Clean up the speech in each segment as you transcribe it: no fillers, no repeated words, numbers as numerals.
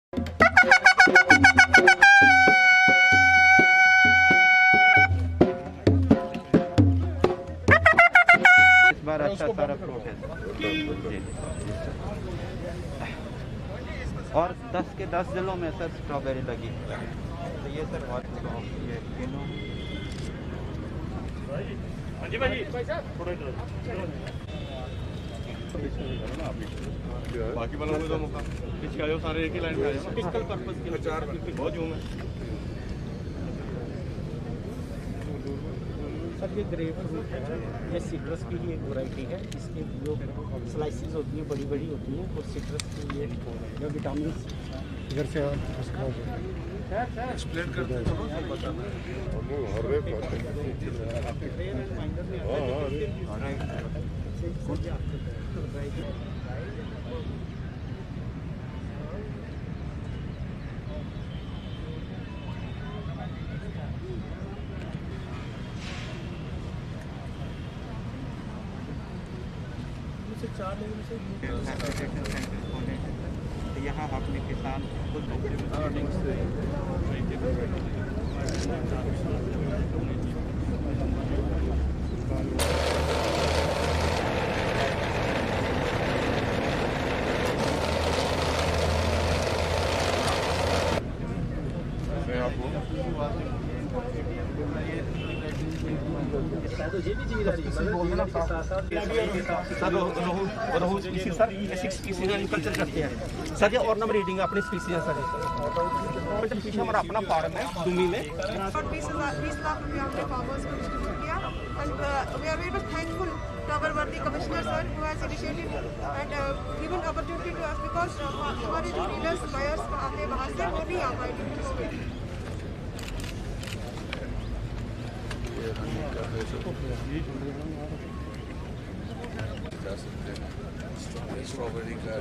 इस बार अच्छा सारा फ्रूट है और 10 के 10 जिलों में सर स्ट्रॉबेरी लगी। तो ये सर बहुत ये किलो। हाँ जी भाई बाकी वालों को मौका पीछे आयो, सारे एक ही लाइन पे आए। फिजिकल पर्पस के लिए 4 बहुत जूम है सर। ये ग्रेप फ्रूट है, ये सिट्रस की ही एक वैरायटी है। इसके जो स्लाइसेस होती हैं बड़ी बड़ी होती हैं और सिट्रस की ये जो विटामिन इधर से एक्सप्लेन करते हैं सब बताना तो यहाँ अपने किसान खुद कल्चर करते हैं सर। ये ऑर्नम रीडिंग अपनी स्पीसीज है सर। पीछे हमारा अपना फार्म है दुमी में। 20 लाख रुपया हमने फार्मर्स को डिस्ट्रीब्यूट किया and we are very much thankful to our worthy commissioner sir who has initiated and given opportunity to us because हमारे जो डीलर्स बायर्स आते हैं बाहर से वो नहीं आ पाए। स्ट्रॉबेरी का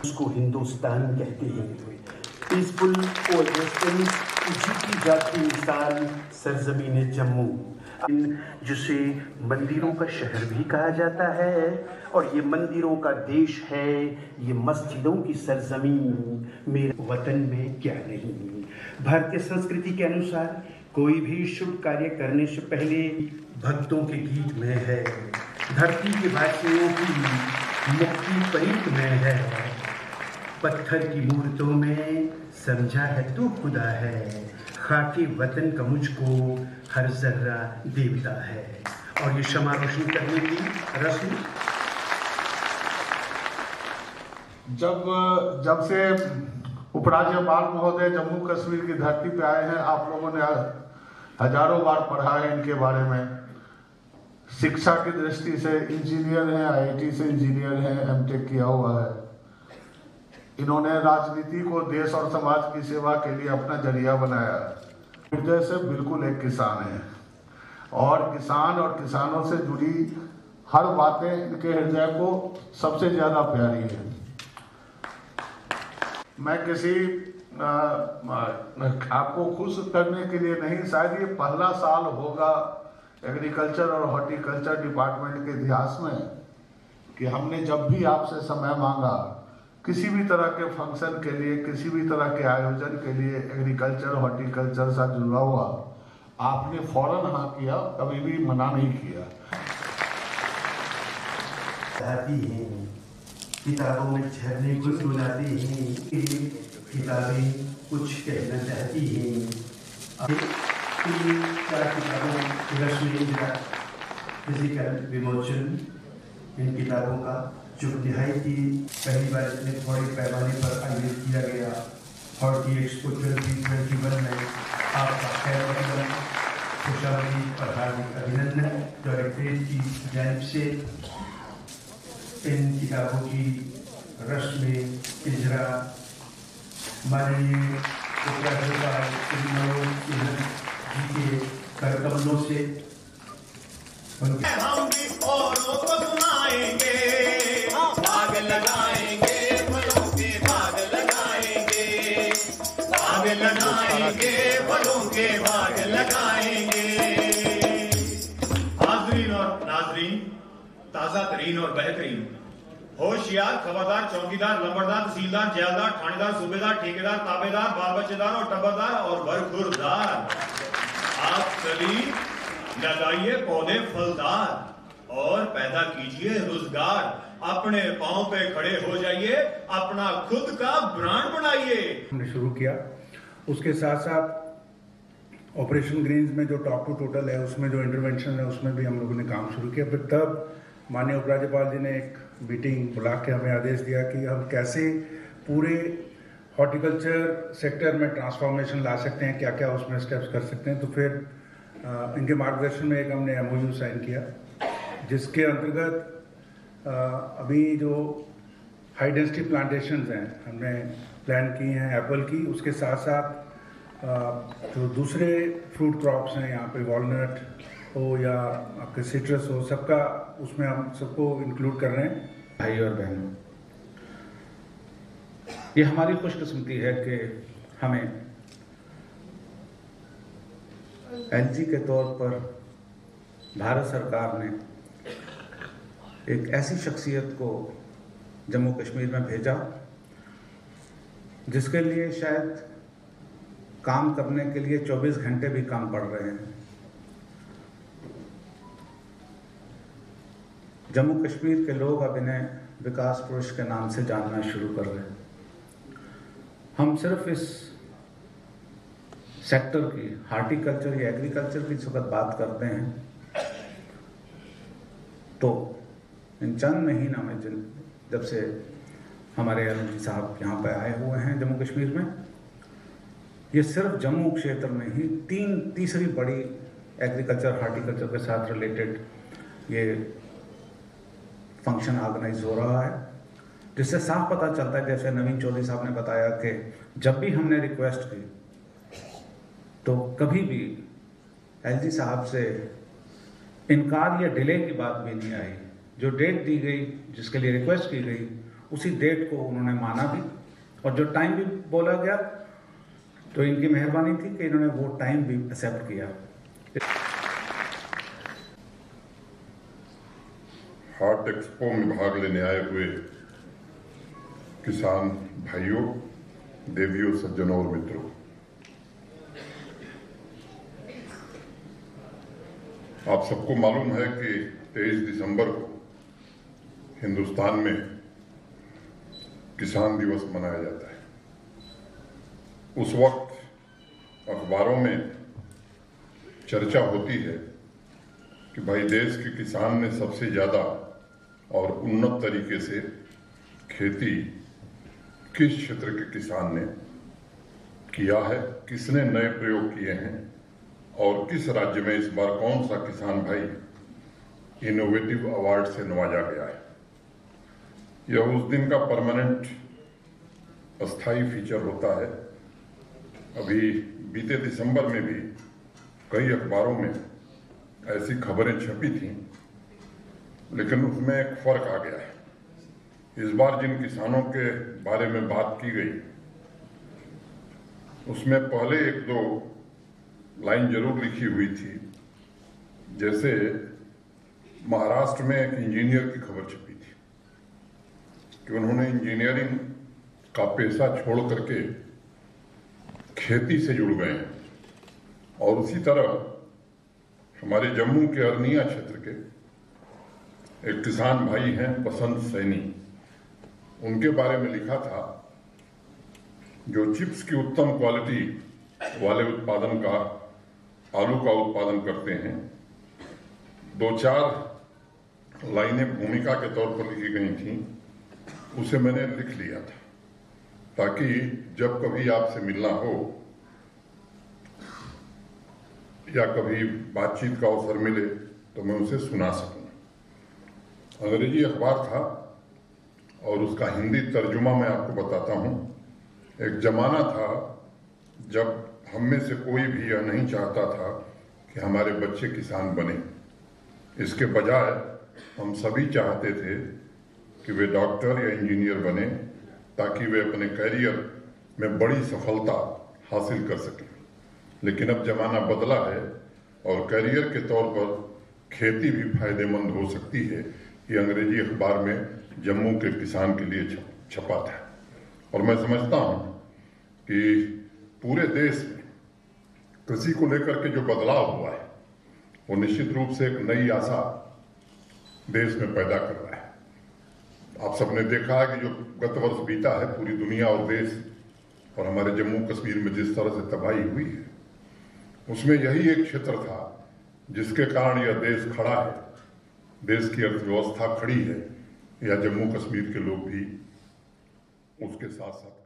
उसको हिंदुस्तान कहते हैं। पीसफुल कोएग्जिस्टेंस जीती जाती मिसाल सरजमीन जम्मू, जिसे मंदिरों का शहर भी कहा जाता है और ये मंदिरों का देश है, ये मस्जिदों की सरजमीन, मेरे वतन में क्या नहीं। भारतीय संस्कृति के अनुसार कोई भी शुभ कार्य करने से पहले भक्तों के गीत में है, धरती के वासियों की मुक्ति परीत में है, पत्थर की मूर्तों में समझा है तू खुदा है, खाके वतन का मुझको हर जर्रा देवता है। और ये शमा रोशन करने की रस्म जब से उपराज्यपाल महोदय जम्मू कश्मीर की धरती पे आए हैं, आप लोगों ने हजारों बार पढ़ा है इनके बारे में। शिक्षा की दृष्टि से इंजीनियर हैं, आईआईटी से इंजीनियर हैं, एमटेक किया हुआ है। इन्होंने राजनीति को देश और समाज की सेवा के लिए अपना जरिया बनाया। हृदय से बिल्कुल एक किसान है और किसान और किसानों से जुड़ी हर बातें इनके हृदय को सबसे ज्यादा प्यारी है। मैं किसी आपको खुश करने के लिए नहीं, शायद ये पहला साल होगा एग्रीकल्चर और हॉर्टिकल्चर डिपार्टमेंट के इतिहास में कि हमने जब भी आपसे समय मांगा किसी भी तरह के फंक्शन के लिए, किसी भी तरह के आयोजन के लिए एग्रीकल्चर हॉर्टिकल्चर से जुड़ा हुआ, आपने फौरन हाँ किया, कभी भी मना नहीं किया। किताबों में झरने गुनगुनाते हैं, किताबें कुछ कहना चाहती हैं। किताबों फिजिकल विमोचन इन किताबों का जो निहायत ही पहली बार इतने थोड़े पैमाने पर आयोजित किया गया। हॉर्टी एक्सपो 2021 में आपका खैर मकदम, खुशामदी और हार्दिक अभिनंदन। डायरेक्टरेट की जानिब से इन किताबों की रस्म इजरा माननीय उपराज्यपाल जी के करकमलों से उनके लगाएंगे, फलों के भाग लगाएंगे, भाग लगाएंगे, फलों के भाग लगाएंगे। हाज़रीन और नाजरीन, ताजा तरीन और बेहतरीन, होशियार, खबरदार, चौकीदार, लंबरदार, तहसीलदार, जेलदार, थानेदार, सूबेदार, ठेकेदार, ताबेदार, बाल बच्चेदार और टब्बरदार और बरखुरदार, आप सभी लगाइए पौधे फलदार और पैदा कीजिए रोजगार। अपने पांव पे खड़े हो जाइए, अपना खुद का ब्रांड बनाइए। हमने शुरू किया। उसके साथ साथ ऑपरेशन ग्रीन्स में जो टॉप टू टोटल है, उसमें जो इंटरवेंशन है, उसमें भी हम लोगों ने काम शुरू किया। फिर तब माननीय उपराज्यपाल जी ने एक मीटिंग बुला के हमें आदेश दिया कि हम कैसे पूरे हॉर्टिकल्चर सेक्टर में ट्रांसफॉर्मेशन ला सकते हैं, क्या क्या उसमें स्टेप्स कर सकते हैं। तो फिर इनके मार्गदर्शन में एक हमने MOU साइन किया, जिसके अंतर्गत अभी जो हाई डेंसिटी प्लांटेशंस हैं हमने प्लान की हैं एप्पल की। उसके साथ साथ जो दूसरे फ्रूट क्रॉप्स हैं यहाँ पे, वॉलनट हो या आपके सिट्रस हो, सबका उसमें हम सबको इंक्लूड कर रहे हैं। भाई और बहनों, ये हमारी खुशकिस्मती है कि हमें LG के तौर पर भारत सरकार ने एक ऐसी शख्सियत को जम्मू कश्मीर में भेजा जिसके लिए शायद काम करने के लिए 24 घंटे भी कम पड़ रहे हैं। जम्मू कश्मीर के लोग अब इन्हें विकास पुरुष के नाम से जानना शुरू कर रहे हैं। हम सिर्फ इस सेक्टर की, हार्टिकल्चर या एग्रीकल्चर की जब बात करते हैं तो इन चंद महीनों में जब से हमारे LG साहब यहाँ पे आए हुए हैं जम्मू कश्मीर में, ये सिर्फ जम्मू क्षेत्र में ही तीसरी बड़ी एग्रीकल्चर हार्टिकल्चर के साथ रिलेटेड ये फंक्शन ऑर्गेनाइज हो रहा है, जिससे साफ पता चलता है, जैसे नवीन चौधरी साहब ने बताया कि जब भी हमने रिक्वेस्ट की तो कभी भी LG साहब से इनकार या डिले की बात भी नहीं आई। जो डेट दी गई, जिसके लिए रिक्वेस्ट की गई, उसी डेट को उन्होंने माना भी, और जो टाइम भी बोला गया तो इनकी मेहरबानी थी कि इन्होंने वो टाइम भी एक्सेप्ट किया। हार्ट एक्सपो में भाग लेने आए हुए किसान भाइयों, देवियों, सज्जनों और मित्रों, आप सबको मालूम है कि 23 दिसंबर को हिंदुस्तान में किसान दिवस मनाया जाता है। उस वक्त अखबारों में चर्चा होती है कि भाई देश के किसान ने सबसे ज्यादा और उन्नत तरीके से खेती किस क्षेत्र के किसान ने किया है, किसने नए प्रयोग किए हैं और किस राज्य में इस बार कौन सा किसान भाई इनोवेटिव अवार्ड से नवाजा गया है। यह उस दिन का परमानेंट अस्थाई फीचर होता है। अभी बीते दिसंबर में भी कई अखबारों में ऐसी खबरें छपी थीं, लेकिन उसमें एक फर्क आ गया है। इस बार जिन किसानों के बारे में बात की गई उसमें पहले एक दो लाइन जरूर लिखी हुई थी। जैसे महाराष्ट्र में एक इंजीनियर की खबर छपी थी कि उन्होंने इंजीनियरिंग का पेशा छोड़ करके खेती से जुड़ गए हैं। और उसी तरह हमारे जम्मू के अरनिया क्षेत्र के एक किसान भाई हैं बसंत सैनी, उनके बारे में लिखा था जो चिप्स की उत्तम क्वालिटी वाले उत्पादन का, आलू का उत्पादन करते हैं। 2-4 लाइनें भूमिका के तौर पर लिखी गई थी, उसे मैंने लिख लिया था ताकि जब कभी आपसे मिलना हो या कभी बातचीत का अवसर मिले तो मैं उसे सुना सकूं। अंग्रेजी अखबार था और उसका हिंदी तर्जुमा मैं आपको बताता हूं। एक जमाना था जब हम में से कोई भी यह नहीं चाहता था कि हमारे बच्चे किसान बने। इसके बजाय हम सभी चाहते थे कि वे डॉक्टर या इंजीनियर बने ताकि वे अपने करियर में बड़ी सफलता हासिल कर सकें। लेकिन अब जमाना बदला है और करियर के तौर पर खेती भी फायदेमंद हो सकती है, ये अंग्रेजी अखबार में जम्मू के किसान के लिए छपा था। और मैं समझता हूं कि पूरे देश में कृषि को लेकर के जो बदलाव हुआ है वो निश्चित रूप से एक नई आशा देश में पैदा कर रहा है। आप सबने देखा है कि जो गत वर्ष बीता है, पूरी दुनिया और देश और हमारे जम्मू कश्मीर में जिस तरह से तबाही हुई है, उसमें यही एक क्षेत्र था जिसके कारण यह देश खड़ा है, देश की अर्थव्यवस्था खड़ी है, या जम्मू कश्मीर के लोग भी उसके साथ साथ